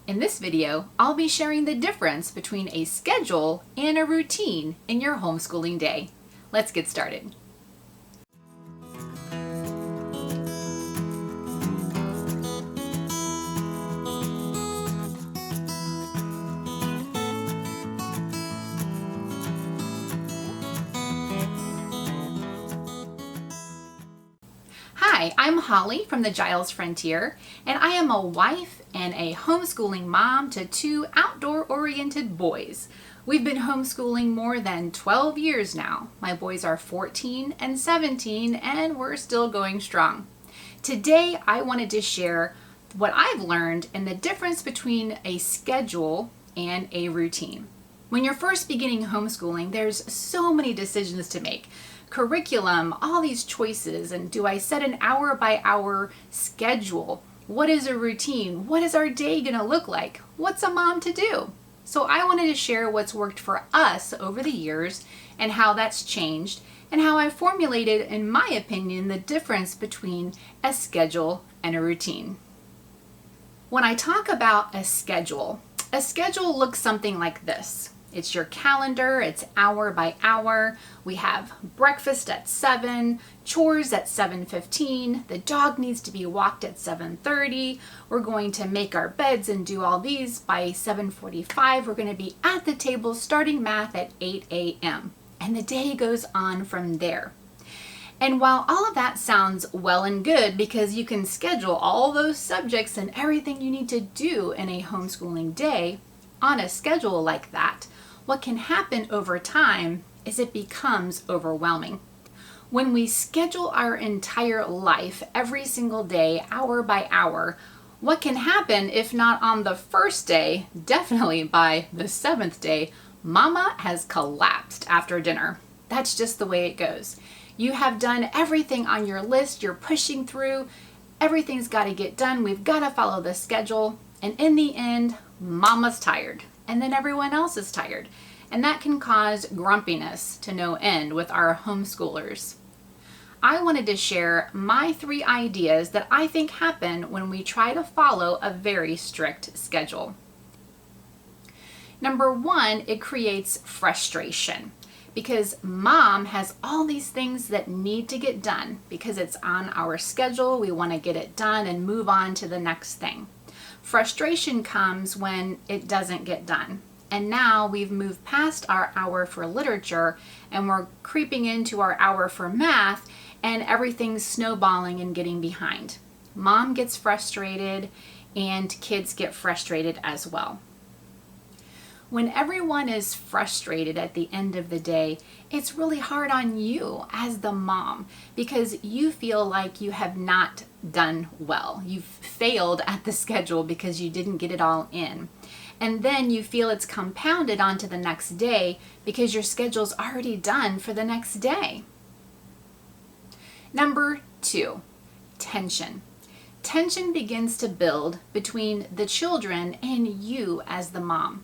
In this video, I'll be sharing the difference between a schedule and a routine in your homeschooling day. Let's get started. Hi, I'm Holly from the Giles Frontier, and I am a wife and a homeschooling mom to two outdoor-oriented boys. We've been homeschooling more than 12 years now. My boys are 14 and 17, and we're still going strong. Today, I wanted to share what I've learned and the difference between a schedule and a routine. When you're first beginning homeschooling, there's so many decisions to make. Curriculum, all these choices, and do I set an hour by hour schedule? What is a routine? What is our day gonna look like? What's a mom to do? So I wanted to share what's worked for us over the years and how that's changed and how I formulated, in my opinion, the difference between a schedule and a routine. When I talk about a schedule looks something like this. It's your calendar, it's hour by hour. We have breakfast at 7, chores at 7:15, the dog needs to be walked at 7:30. We're going to make our beds and do all these by 7:45. We're going to be at the table starting math at 8 a.m. And the day goes on from there. And while all of that sounds well and good because you can schedule all those subjects and everything you need to do in a homeschooling day on a schedule like that, what can happen over time is it becomes overwhelming. When we schedule our entire life every single day, hour by hour, what can happen if not on the first day, definitely by the 7th day, Mama has collapsed after dinner. That's just the way it goes. You have done everything on your list, you're pushing through, everything's got to get done, we've got to follow the schedule, and in the end, Mama's tired. And then everyone else is tired. And that can cause grumpiness to no end with our homeschoolers. I wanted to share my 3 ideas that I think happen when we try to follow a very strict schedule. Number 1, it creates frustration because mom has all these things that need to get done because it's on our schedule. We want to get it done and move on to the next thing. Frustration comes when it doesn't get done. And now we've moved past our hour for literature and we're creeping into our hour for math and everything's snowballing and getting behind. Mom gets frustrated and kids get frustrated as well. When everyone is frustrated at the end of the day, it's really hard on you as the mom because you feel like you have not done well. You've failed at the schedule because you didn't get it all in. And then you feel it's compounded onto the next day because your schedule's already done for the next day. Number 2, tension. Tension begins to build between the children and you as the mom.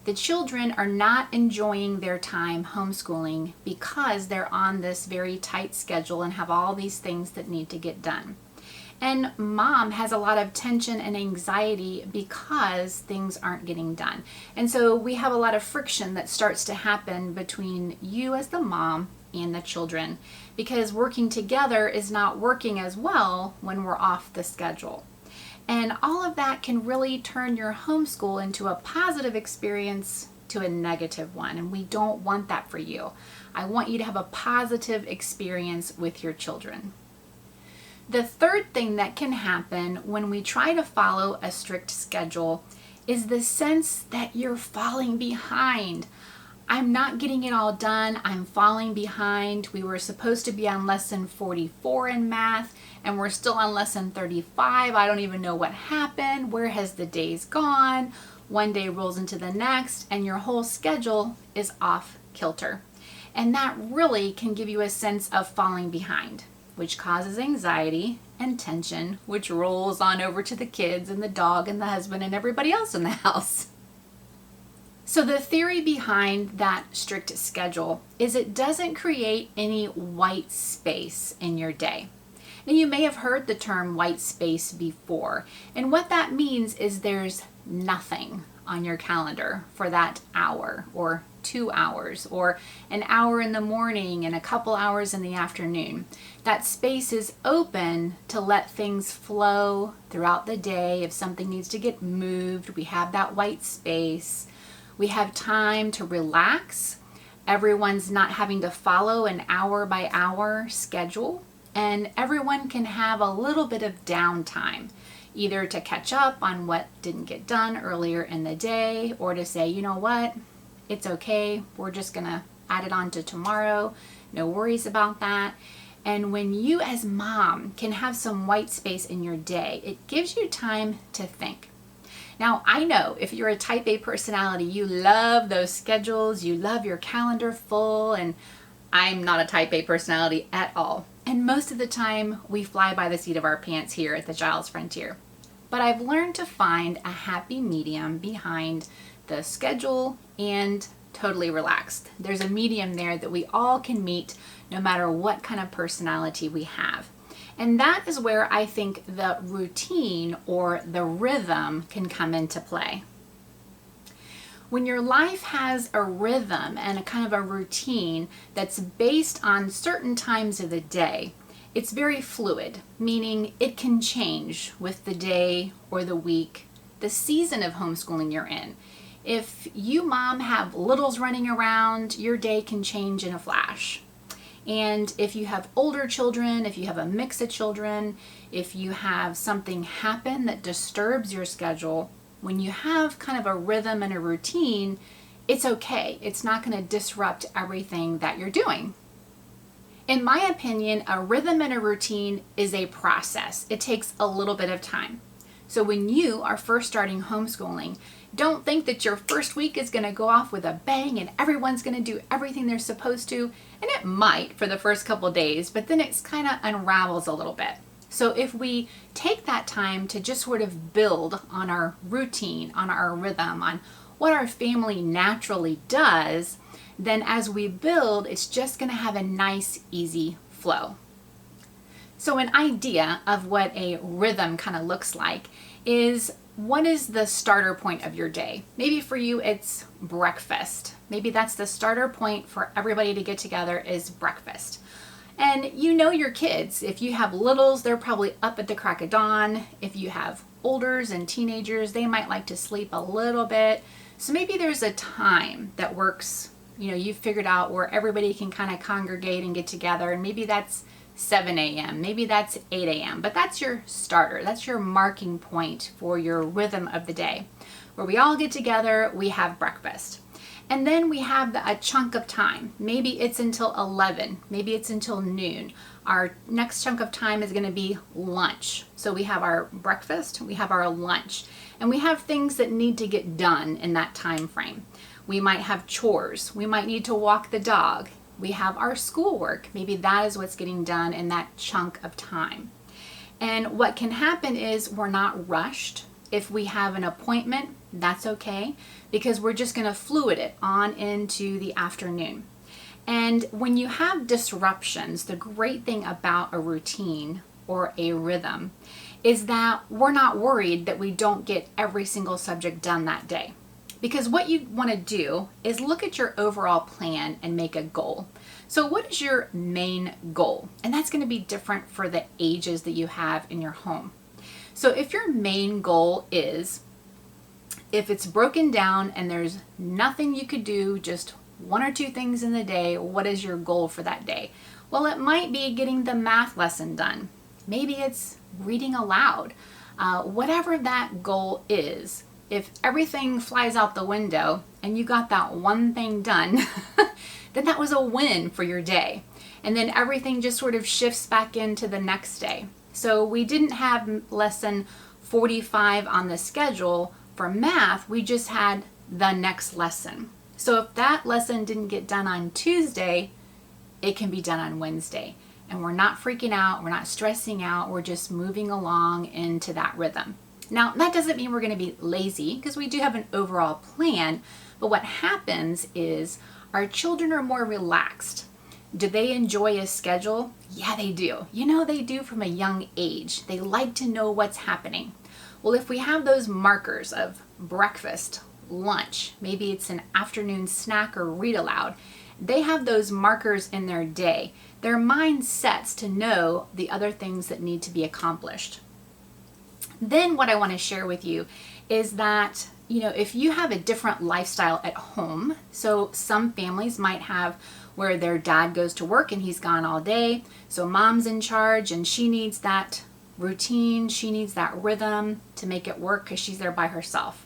The children are not enjoying their time homeschooling because they're on this very tight schedule and have all these things that need to get done. And mom has a lot of tension and anxiety because things aren't getting done. And so we have a lot of friction that starts to happen between you as the mom and the children because working together is not working as well when we're off the schedule. And all of that can really turn your homeschool into a positive experience to a negative one. And we don't want that for you. I want you to have a positive experience with your children. The third thing that can happen when we try to follow a strict schedule is the sense that you're falling behind. I'm not getting it all done. I'm falling behind. We were supposed to be on lesson 44 in math and we're still on lesson 35. I don't even know what happened. Where has the days gone? One day rolls into the next and your whole schedule is off kilter. And that really can give you a sense of falling behind, which causes anxiety and tension, which rolls on over to the kids and the dog and the husband and everybody else in the house. So the theory behind that strict schedule is it doesn't create any white space in your day. And you may have heard the term white space before. And what that means is there's nothing on your calendar for that hour or 2 hours or an hour in the morning and a couple hours in the afternoon. That space is open to let things flow throughout the day. If something needs to get moved, we have that white space. We have time to relax. Everyone's not having to follow an hour by hour schedule, and everyone can have a little bit of downtime, either to catch up on what didn't get done earlier in the day, or to say, you know what, it's okay, we're just gonna add it on to tomorrow, no worries about that. And when you as mom can have some white space in your day, it gives you time to think. Now, I know if you're a type A personality, you love those schedules, you love your calendar full, and I'm not a type A personality at all. And most of the time, we fly by the seat of our pants here at the Giles Frontier. But I've learned to find a happy medium behind the schedule and totally relaxed. There's a medium there that we all can meet no matter what kind of personality we have. And that is where I think the routine or the rhythm can come into play. When your life has a rhythm and a kind of a routine that's based on certain times of the day, it's very fluid, meaning it can change with the day or the week, the season of homeschooling you're in. If you, mom, have littles running around, your day can change in a flash. And if you have older children, if you have a mix of children, if you have something happen that disturbs your schedule, when you have kind of a rhythm and a routine, it's okay. It's not going to disrupt everything that you're doing. In my opinion, a rhythm and a routine is a process. It takes a little bit of time. So when you are first starting homeschooling, don't think that your first week is going to go off with a bang and everyone's going to do everything they're supposed to. And it might for the first couple days, but then it's kind of unravels a little bit. So if we take that time to just sort of build on our routine, on our rhythm, on what our family naturally does, then as we build, it's just going to have a nice, easy flow. So an idea of what a rhythm kind of looks like is, what is the starter point of your day? Maybe for you, it's breakfast. Maybe that's the starter point for everybody to get together is breakfast. And you know your kids. If you have littles, they're probably up at the crack of dawn. If you have olders and teenagers, they might like to sleep a little bit. So maybe there's a time that works, you've figured out where everybody can kind of congregate and get together. And maybe that's 7 a.m., maybe that's 8 a.m., but that's your starter. That's your marking point for your rhythm of the day, where we all get together, we have breakfast. And then we have a chunk of time. Maybe it's until 11, maybe it's until noon. Our next chunk of time is going to be lunch. So we have our breakfast, we have our lunch, and we have things that need to get done in that time frame. We might have chores, we might need to walk the dog. We have our schoolwork. Maybe that is what's getting done in that chunk of time. And what can happen is we're not rushed. If we have an appointment, that's okay, because we're just going to fluid it on into the afternoon. And when you have disruptions, the great thing about a routine or a rhythm is that we're not worried that we don't get every single subject done that day. Because what you want to do is look at your overall plan and make a goal. So what is your main goal? And that's going to be different for the ages that you have in your home. So if your main goal is, if it's broken down and there's nothing you could do, just 1 or 2 things in the day, what is your goal for that day? Well, it might be getting the math lesson done. Maybe it's reading aloud. Whatever that goal is, if everything flies out the window and you got that one thing done, then that was a win for your day. And then everything just sort of shifts back into the next day. So we didn't have lesson 45 on the schedule for math, we just had the next lesson. So if that lesson didn't get done on Tuesday, it can be done on Wednesday. And we're not freaking out, we're not stressing out, we're just moving along into that rhythm. Now, that doesn't mean we're going to be lazy, because we do have an overall plan, but what happens is our children are more relaxed. Do they enjoy a schedule? Yeah, they do. They do from a young age. They like to know what's happening. Well, if we have those markers of breakfast, lunch, maybe it's an afternoon snack or read aloud, they have those markers in their day. Their mind sets to know the other things that need to be accomplished. Then what I want to share with you is that, if you have a different lifestyle at home, so some families might have where their dad goes to work and he's gone all day, so mom's in charge and she needs that routine, she needs that rhythm to make it work because she's there by herself.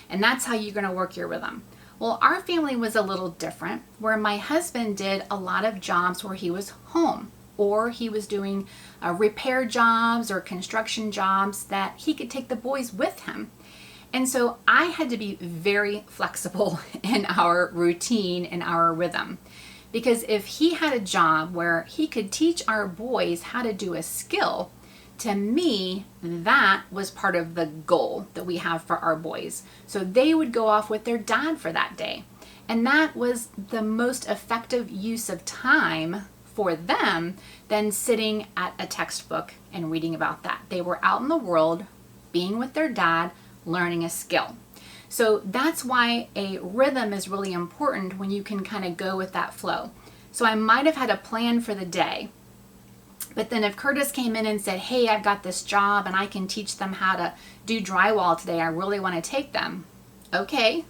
And that's how you're going to work your rhythm. Well, our family was a little different, where my husband did a lot of jobs where he was home, or he was doing repair jobs or construction jobs that he could take the boys with him. And so I had to be very flexible in our routine and our rhythm. Because if he had a job where he could teach our boys how to do a skill, to me, that was part of the goal that we have for our boys. So they would go off with their dad for that day. And that was the most effective use of time for them than sitting at a textbook and reading about that. They were out in the world, being with their dad, learning a skill. So that's why a rhythm is really important when you can kind of go with that flow. So I might have had a plan for the day, but then if Curtis came in and said, hey, I've got this job and I can teach them how to do drywall today, I really want to take them. Okay,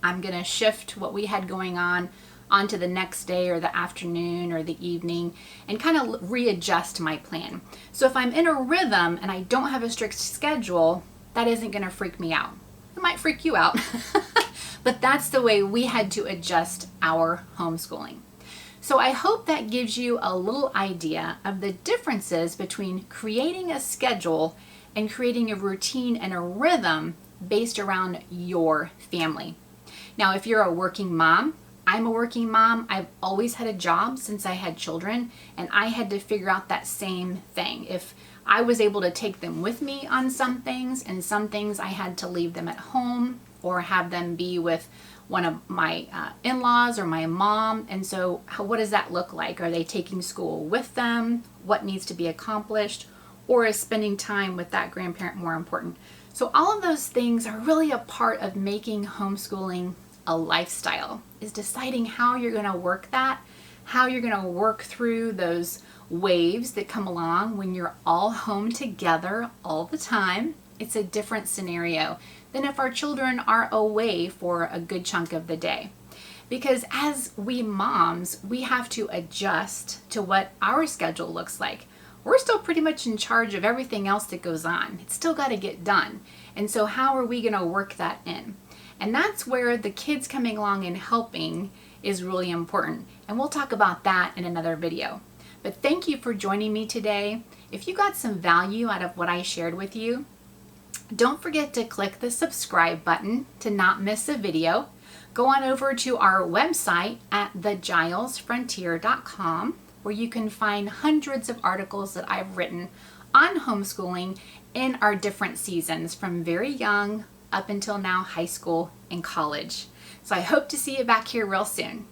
I'm going to shift what we had going on onto the next day or the afternoon or the evening and kind of readjust my plan. So if I'm in a rhythm and I don't have a strict schedule, that isn't going to freak me out. It might freak you out, but that's the way we had to adjust our homeschooling. So I hope that gives you a little idea of the differences between creating a schedule and creating a routine and a rhythm based around your family. Now, if you're a working mom, I'm a working mom. I've always had a job since I had children, and I had to figure out that same thing. If I was able to take them with me on some things, and some things I had to leave them at home or have them be with one of my in-laws or my mom. And so what does that look like? Are they taking school with them? What needs to be accomplished? Or is spending time with that grandparent more important? So all of those things are really a part of making homeschooling a lifestyle, is deciding how you're going to work that, how you're going to work through those waves that come along when you're all home together all the time. It's a different scenario than if our children are away for a good chunk of the day. Because as we moms, we have to adjust to what our schedule looks like. We're still pretty much in charge of everything else that goes on. It's still got to get done. And so how are we going to work that in? And that's where the kids coming along and helping is really important. And we'll talk about that in another video. But thank you for joining me today. If you got some value out of what I shared with you, don't forget to click the subscribe button to not miss a video. Go on over to our website at thegilesfrontier.com, where you can find hundreds of articles that I've written on homeschooling in our different seasons, from very young up until now high school and college. So I hope to see you back here real soon.